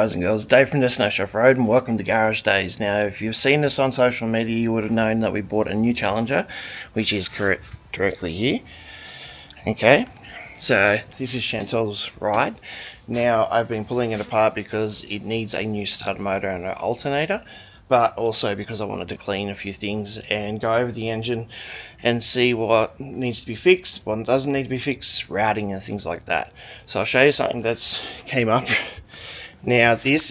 guys and girls, Dave from Destination Offroad and welcome to Garage Days. Now if you've seen us on social media you would have known that we bought a new Challenger, which is correct directly here. Okay, so this is Chantel's ride. Now I've been pulling it apart because it needs a new starter motor and an alternator, but also because I wanted to clean a few things and go over the engine and see what needs to be fixed, what doesn't need to be fixed, routing and things like that. So I'll show you something that's came up. Now this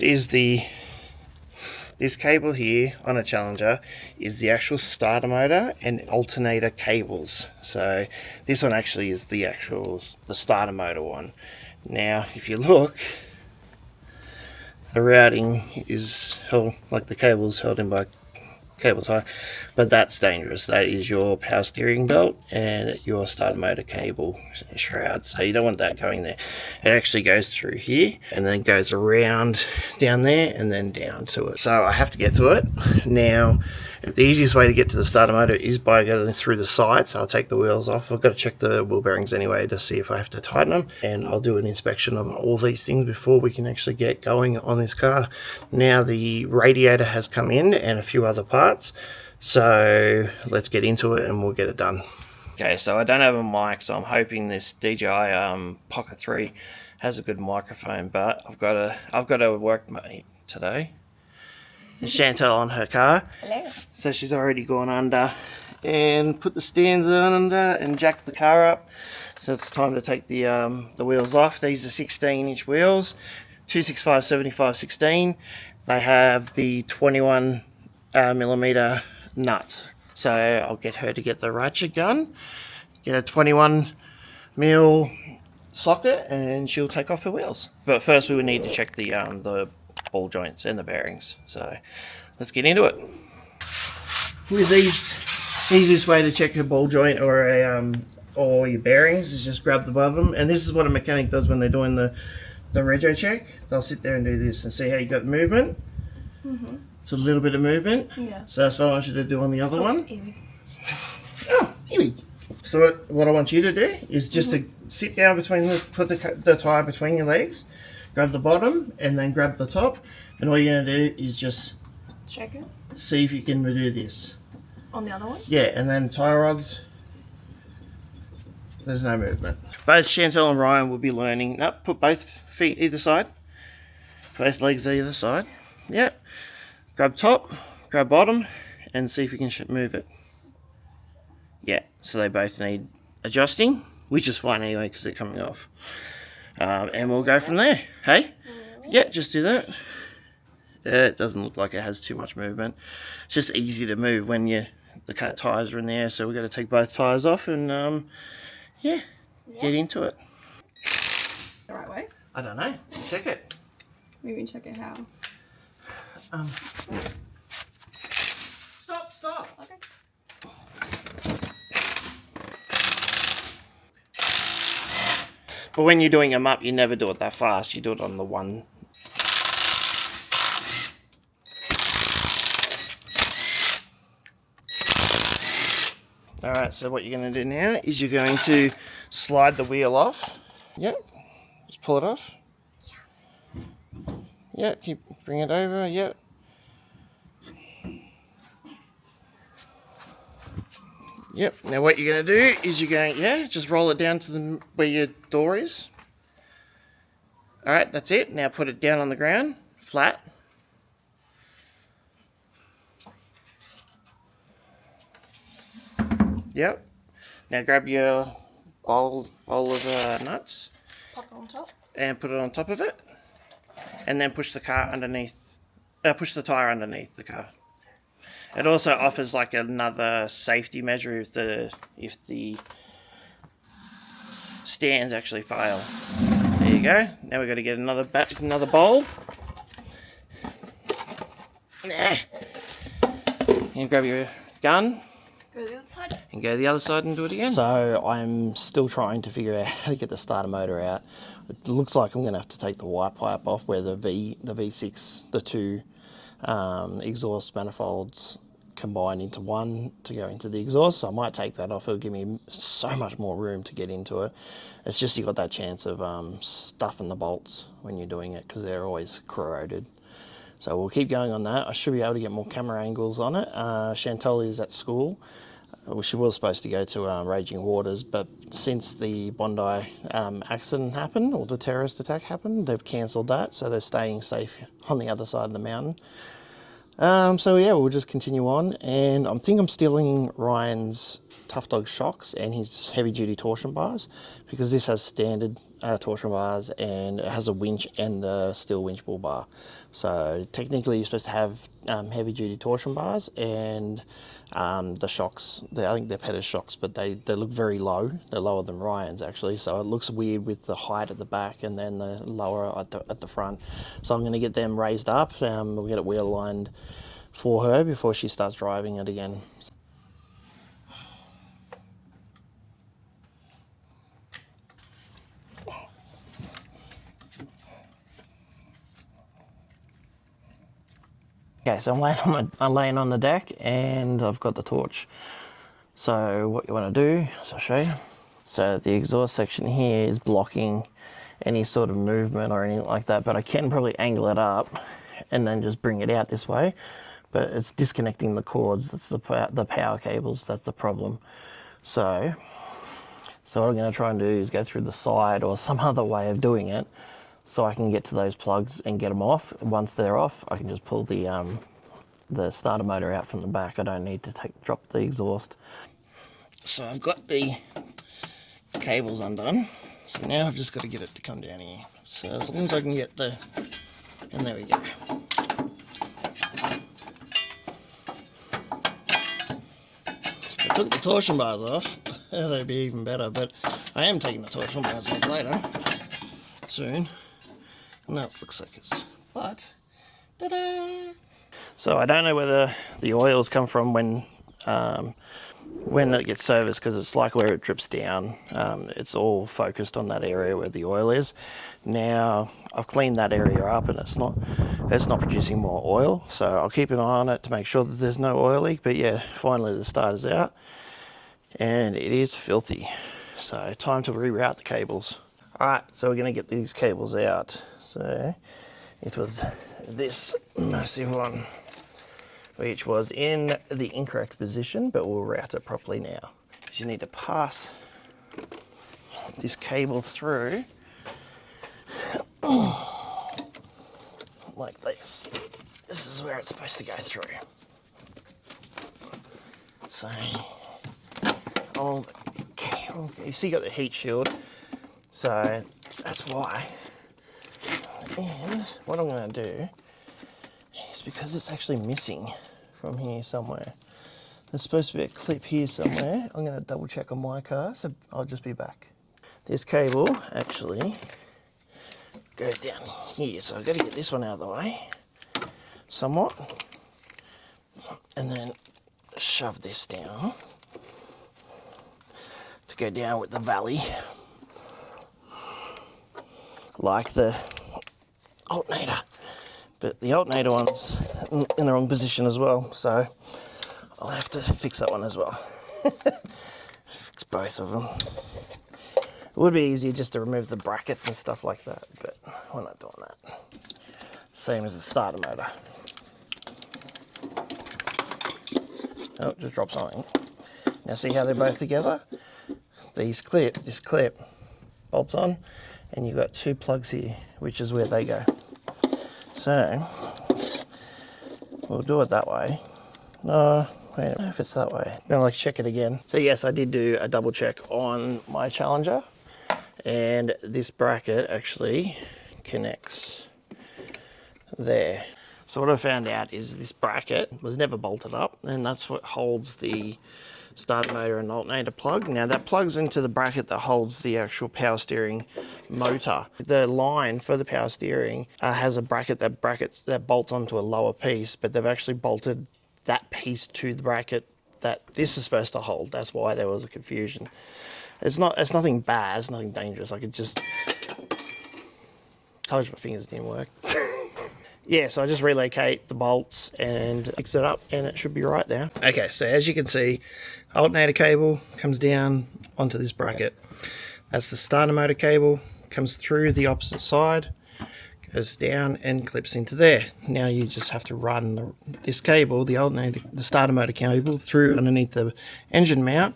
cable here on a Challenger is the actual starter motor and alternator cables. So this one actually is the starter motor one. Now if you look, the routing is held, like the cable is held in by cable tie, but that's dangerous. That is your power steering belt and your starter motor cable shroud, so you don't want that going there. It actually goes through here and then goes around down there and then down to it. So I have to get to it. Now the easiest way to get to the starter motor is by going through the side, so I'll take the wheels off. I've got to check the wheel bearings anyway to see if I have to tighten them, and I'll do an inspection on all these things before we can actually get going on this car. Now the radiator has come in and a few other parts, so let's get into it and we'll get it done. Okay, so I don't have a mic, so I'm hoping this DJI Pocket 3 has a good microphone, but I've got to work today. Chantel on her car. Hello. So she's already gone under and put the stands on under and jacked the car up. So it's time to take the wheels off. These are 16-inch wheels, 265 75 16. They have the 21 millimeter nut. So I'll get her to get the ratchet gun, get a 21 mil socket, and she'll take off her wheels. But first we would need to check the ball joints and the bearings. So let's get into it. With these, easiest way to check a ball joint or your bearings is just grab the bottom, and this is what a mechanic does when they're doing the rego check. They'll sit there and do this and see how you got movement. Mm-hmm. It's a little bit of movement. Yeah. So that's what I want you to do on the other one. Oh, here we go. So what I want you to do is just to sit down between put the tire between your legs, grab the bottom and then grab the top, and all you're going to do is just check it. See if you can do this. On the other one? Yeah, and then tie rods. There's no movement. Both Chantel and Ryan will be learning. No, put both feet either side. Both legs either side. Yep. Grab top, grab bottom, and see if you can move it. Yeah, so they both need adjusting, which is fine anyway because they're coming off. And we'll go from there. Hey? Yeah, just do that. It doesn't look like it has too much movement. It's just easy to move when the tyres are in the air, so we've got to take both tyres off and get into it. The right way? I don't know. Check it. Maybe check it how. Stop. Okay. But when you're doing them up, you never do it that fast. You do it on the one. Alright, so what you're going to do now is you're going to slide the wheel off. Yep. Just pull it off. Yep, bring it over. Yep. Yep, now what you're going to do is you're going, just roll it down to where your door is. Alright, that's it. Now put it down on the ground, flat. Yep. Now grab your bowl of nuts. Pop it on top. And put it on top of it. And then push the car underneath, push the tyre underneath the car. It also offers like another safety measure if the stands actually fail. There you go. Now we've got to get another bowl. And grab your gun. Go to the other side. And go to the other side and do it again. So I'm still trying to figure out how to get the starter motor out. It looks like I'm going to have to take the white pipe off where the V6, the two exhaust manifolds combine into one to go into the exhaust, so I might take that off. It'll give me so much more room to get into it. It's just you got that chance of stuffing the bolts when you're doing it because they're always corroded. So we'll keep going on that. I should be able to get more camera angles on it. Chantal is at school. She was supposed to go to Raging Waters, but since the Bondi accident happened, or the terrorist attack happened, they've cancelled that, so they're staying safe on the other side of the mountain. So yeah, we'll just continue on, and I think I'm stealing Ryan's Tough Dog shocks and his heavy duty torsion bars, because this has standard torsion bars and it has a winch and a steel winch bull bar. So technically you're supposed to have heavy duty torsion bars and the shocks, I think they're Pettis shocks, but they look very low. They're lower than Ryan's actually, so it looks weird with the height at the back and then the lower at the front. So I'm going to get them raised up. We'll get it wheel aligned for her before she starts driving it again. Okay, so I'm laying on the deck and I've got the torch. So what you want to do, so I'll show you. So the exhaust section here is blocking any sort of movement or anything like that, but I can probably angle it up and then just bring it out this way. But it's disconnecting the cords, that's the power cables, that's the problem. So what I'm going to try and do is go through the side or some other way of doing it so I can get to those plugs and get them off. Once they're off, I can just pull the starter motor out from the back. I don't need to drop the exhaust. So I've got the cables undone. So now I've just got to get it to come down here. So as long as I can get and there we go. If I took the torsion bars off, that'd be even better, but I am taking the torsion bars off later, soon. And that looks like it's, but, ta-da! So I don't know whether the oils come from when it gets serviced, because it's like where it drips down. It's all focused on that area where the oil is. Now I've cleaned that area up and it's not producing more oil. So I'll keep an eye on it to make sure that there's no oil leak. But yeah, finally the starter's out and it is filthy. So time to reroute the cables. Alright, so we're going to get these cables out. So it was this massive one, which was in the incorrect position, but we'll route it properly now. You need to pass this cable through like this. This is where it's supposed to go through. So, you see, you got the heat shield. So that's why. And what I'm going to do is, because it's actually missing from here somewhere, there's supposed to be a clip here somewhere. I'm going to double check on my car, so I'll just be back. This cable actually goes down here, so I've got to get this one out of the way somewhat, and then shove this down to go down with the valley, like the alternator. But the alternator one's in the wrong position as well, so I'll have to fix that one as well. Fix both of them. It would be easier just to remove the brackets and stuff like that, but we're not doing that. Same as the starter motor. Oh, just drop something. Now see how they're both together? This clip bolts on, and you've got two plugs here, which is where they go. So we'll do it that way. No, wait, I don't know if it's that way. Now let's check it again. So yes, I did do a double check on my Challenger, and this bracket actually connects there. So what I found out is this bracket was never bolted up, and that's what holds the starter motor and alternator plug. Now that plugs into the bracket that holds the actual power steering motor. The line for the power steering has a bracket that bolts onto a lower piece, but they've actually bolted that piece to the bracket that this is supposed to hold. That's why there was a confusion. It's nothing bad, it's nothing dangerous. I could just told you my fingers didn't work. yeah, so I just relocate the bolts and fix it up and it should be right now. Okay, so as you can see, alternator cable comes down onto this bracket. That's the starter motor cable, comes through the opposite side, goes down and clips into there. Now you just have to run this cable, the alternator, the starter motor cable, through underneath the engine mount,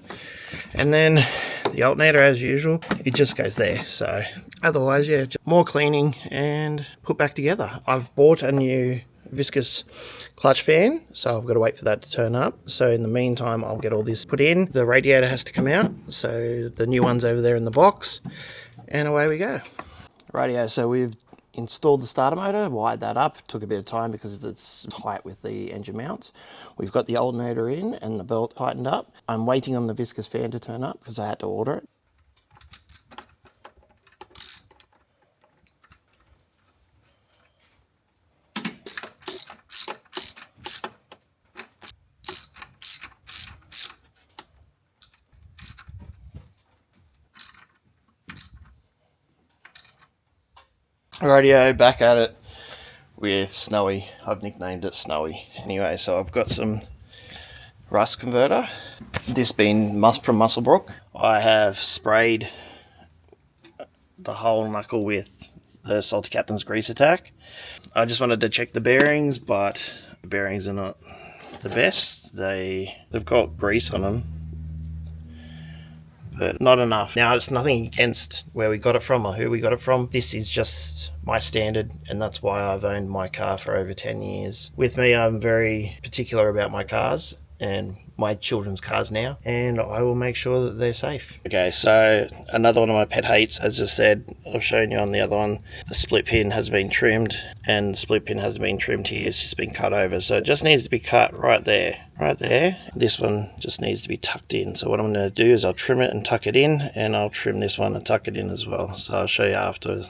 and then the alternator, as usual, it just goes there. So otherwise, yeah, just more cleaning and put back together. I've bought a new viscous clutch fan, so I've got to wait for that to turn up. So in the meantime, I'll get all this put in. The radiator has to come out, so the new one's over there in the box, and away we go. Rightio, so we've installed the starter motor, wired that up. Took a bit of time because it's tight with the engine mounts. We've got the alternator in and the belt tightened up. I'm waiting on the viscous fan to turn up because I had to order it. Rightio, back at it with Snowy. I've nicknamed it Snowy. Anyway, so I've got some rust converter. This being from Musselbrook. I have sprayed the whole knuckle with the Salty Captain's Grease Attack. I just wanted to check the bearings, but the bearings are not the best. They've got grease on them, but not enough. Now, it's nothing against where we got it from or who we got it from. This is just my standard, and that's why I've owned my car for over 10 years. With me, I'm very particular about my cars and my children's cars now, and I will make sure that they're safe. Okay, so another one of my pet hates, as I said, I've shown you on the other one, the split pin has been trimmed, and the split pin has been trimmed here, it's just been cut over, so it just needs to be cut right there. This one just needs to be tucked in, so what I'm going to do is I'll trim it and tuck it in, and I'll trim this one and tuck it in as well, so I'll show you afterwards.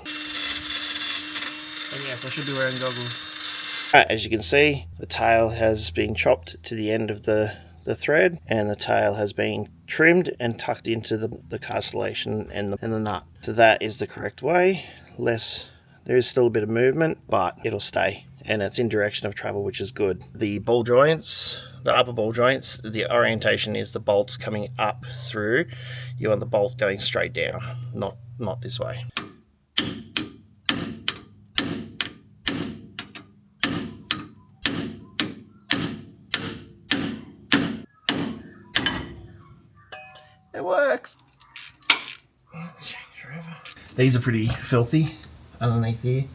And yes, I should be wearing goggles. Alright, as you can see, the tail has been chopped to the end of the thread, and the tail has been trimmed and tucked into the castellation and the nut. So that is the correct way. There is still a bit of movement, but it'll stay, and it's in direction of travel, which is good. The ball joints, the upper ball joints, the orientation is the bolts coming up through. You want the bolt going straight down, not this way. It works. These are pretty filthy underneath here.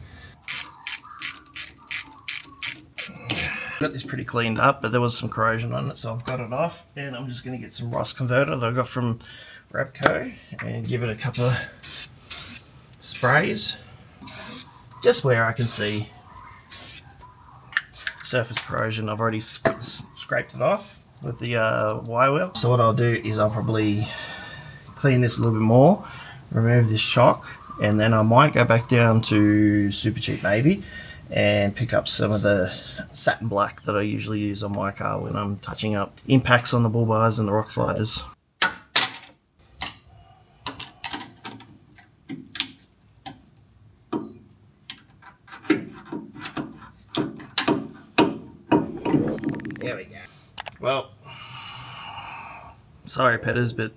Got this pretty cleaned up, but there was some corrosion on it, so I've got it off, and I'm just going to get some rust converter that I got from Repco and give it a couple of sprays just where I can see surface corrosion. I've already scraped it off with the wire wheel. So what I'll do is I'll probably clean this a little bit more, remove this shock, and then I might go back down to Super Cheap Maybe and pick up some of the satin black that I usually use on my car when I'm touching up impacts on the bull bars and the rock sliders. There we go. Well, sorry petters, but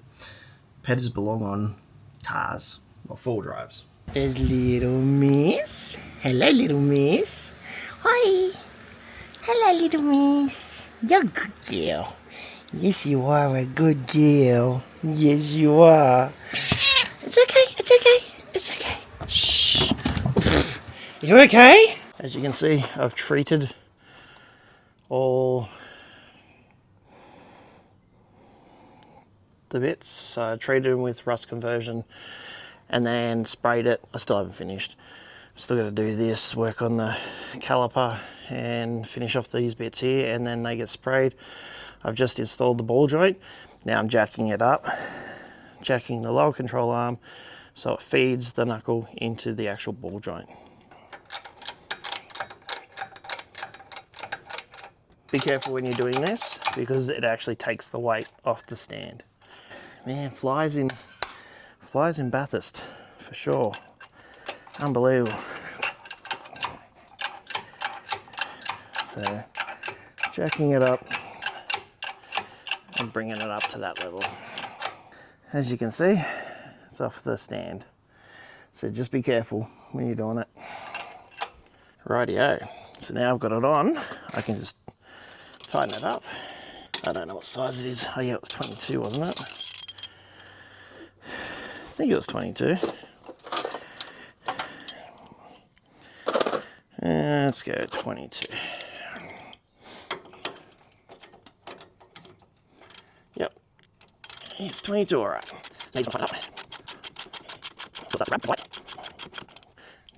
petters belong on cars or four drives. There's little miss. Hello, little miss. Hi. Hello, little miss. You're a good girl. Yes, you are a good girl. Yes, you are. It's okay. It's okay. It's okay. Shh. You okay? As you can see, I've treated all the bits. So I treated them with rust conversion and then sprayed it. I still haven't finished. Still got to do this, work on the caliper and finish off these bits here, and then they get sprayed. I've just installed the ball joint. Now I'm jacking it up, jacking the lower control arm so it feeds the knuckle into the actual ball joint. Be careful when you're doing this because it actually takes the weight off the stand. Man, flies in Bathurst for sure. Unbelievable. So jacking it up and bringing it up to that level. As you can see, it's off the stand. So just be careful when you're doing it. Rightio. So now I've got it on, I can just tighten it up. I don't know what size it is. Oh yeah, it was 22, wasn't it? I think it was 22. Let's go 22. Yep. It's 22, all right.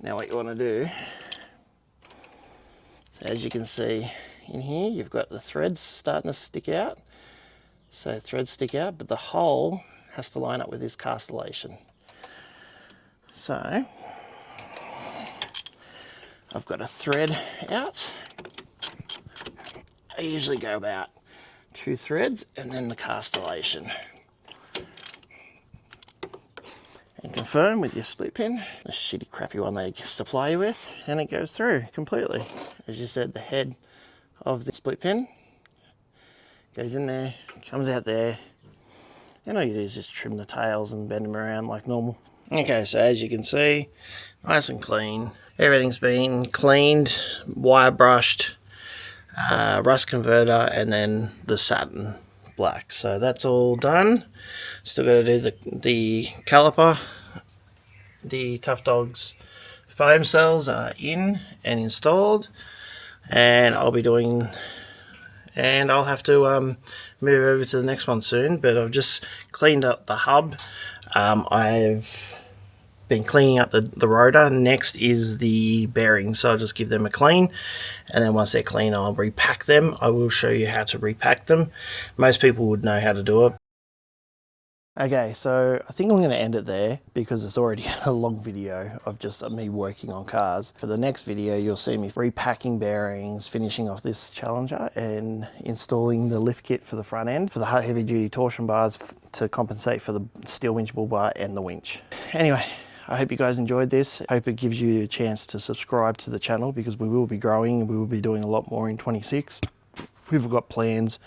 Now what you want to do, so as you can see in here, you've got the threads starting to stick out. So threads stick out, but the hole has to line up with this castellation. So I've got a thread out. I usually go about 2 threads and then the castellation. And confirm with your split pin, the shitty crappy one they supply you with, and it goes through completely. As you said, the head of the split pin goes in there, comes out there, and all you do is just trim the tails and bend them around like normal. Okay, so as you can see, nice and clean. Everything's been cleaned, wire brushed, rust converter, and then the satin black. So that's all done. Still got to do the caliper. The Tough Dogs foam cells are in and installed, and I'll be doing, and I'll have to move over to the next one soon, but I've just cleaned up the hub. I've been cleaning up the rotor. Next is the bearings, so I'll just give them a clean, and then once they're clean I'll repack them. I will show you how to repack them. Most people would know how to do it. Okay, so I think I'm going to end it there because it's already a long video of just me working on cars. For the next video, you'll see me repacking bearings, finishing off this Challenger, and installing the lift kit for the front end for the heavy duty torsion bars to compensate for the steel winch bull bar and the winch. Anyway, I hope you guys enjoyed this. I hope it gives you a chance to subscribe to the channel because we will be growing and we will be doing a lot more in 26. We've got plans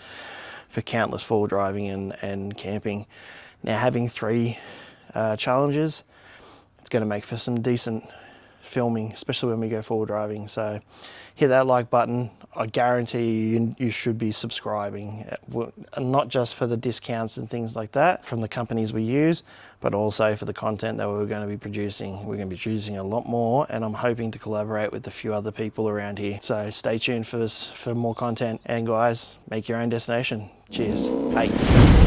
for countless four-wheel driving and camping. Now having 3 Challengers, it's going to make for some decent filming, especially when we go four-wheel driving. So hit that like button. I guarantee you should be subscribing, not just for the discounts and things like that from the companies we use, but also for the content that we're going to be producing. We're going to be producing a lot more, and I'm hoping to collaborate with a few other people around here. So stay tuned for more content, and guys, make your own destination. Cheers. Bye.